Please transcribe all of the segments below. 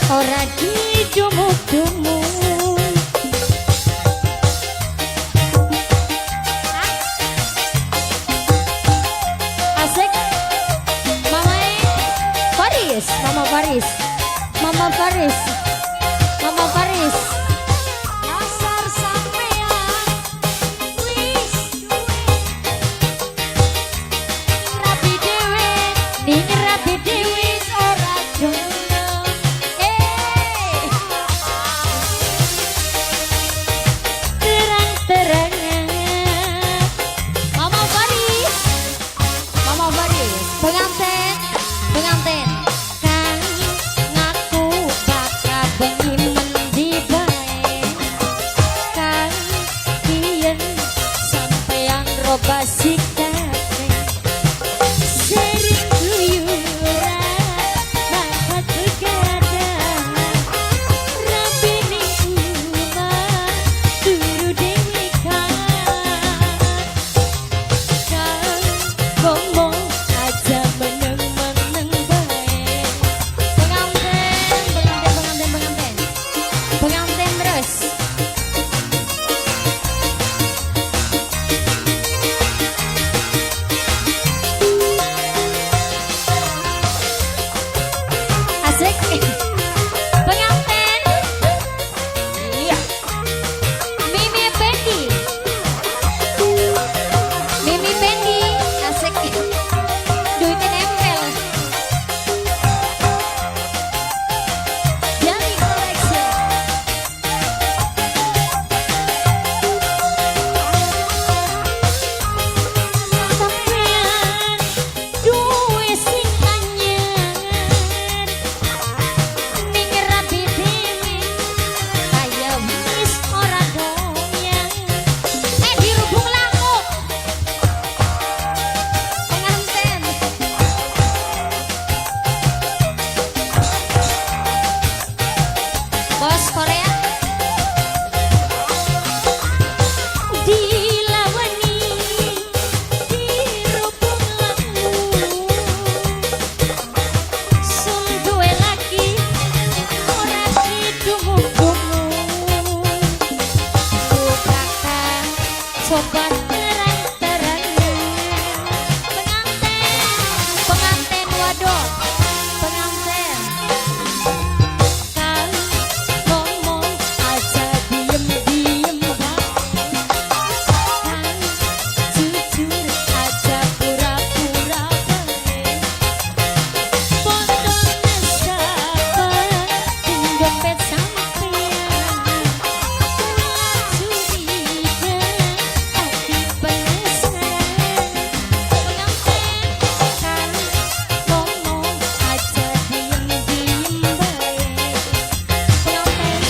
ora didumuk-dumuk. Asik. Mama Faris. Mama Faris. Mama Faris. Dasar sampean wis rapi dhewe, ning rapi dhewe ora jono. Terang-terangan Mama Faris. Mama Faris. Pengantin. Pengantin. Kang ngaku bakal bengi mendi bae. Kang biyen sampeyan roba sikate. Sering guyuran bakat begadang. Rapi ning umah turu dewe Kang ngomong aja meneng-meneng bae. Pengantin terus. Asik. Pengantin. Iya. Mimi Pendi. Mimi Pendi. Asik. Duitnya nempel. Jali Collection. Sampean duwe sing anyar ning rapi dhewe kaya wis ora doyan. Dirubung laku. Pengantin. Bos Korea. Dilawani dirubung laku. Sun duwe laki ora didumuk-dumuk. Kakak coba terang-terangan. Pengantin. Pengantin wadon. Pengantin. Kang ngomong aja diem-diem bae. Kang jujur aja pura-pura bae. Podo nasabah ing dompet sampeyan. Curiga ati penasaran. Pengantin. Kang ngomong aja diem-diem bae. Pengantin.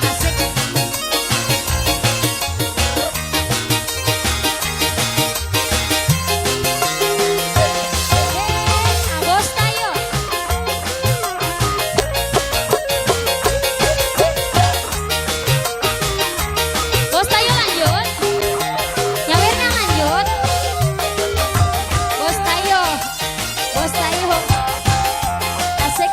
Asik. Bos tayo. Bos tayo lanjut. Nyawirnya lanjut. Bos tayo. Bos tayo. Asik.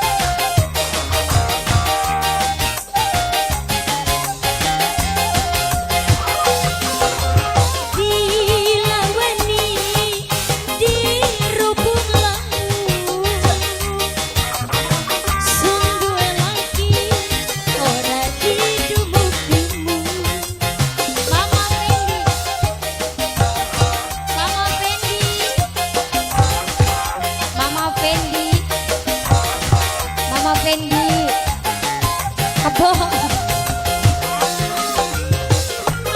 Dilawani dirubung laku. Sun duwe laki ora didumuk-dumuk. Mama Fendi. Mama Fendi. Mama Fendi. Mama Fendi. Kebo.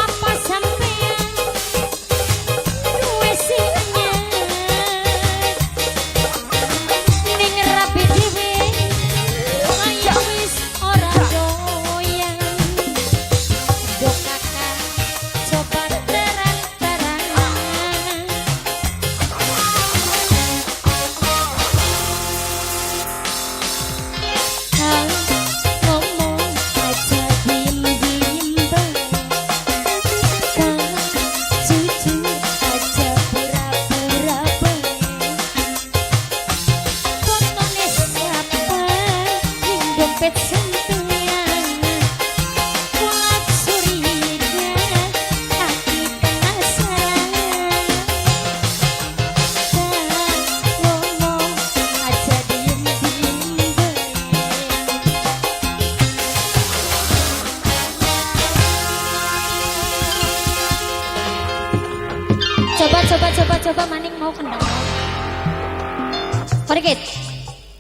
Apa sampean duwe sing anyar ning rapi dhewe kaya wis ora doyan. Do kakak coba terang-terangan. dompet sentuhan kuat curiga hati penasaran tak ngomong aja diem-diem coba maning mau kendang. Forget.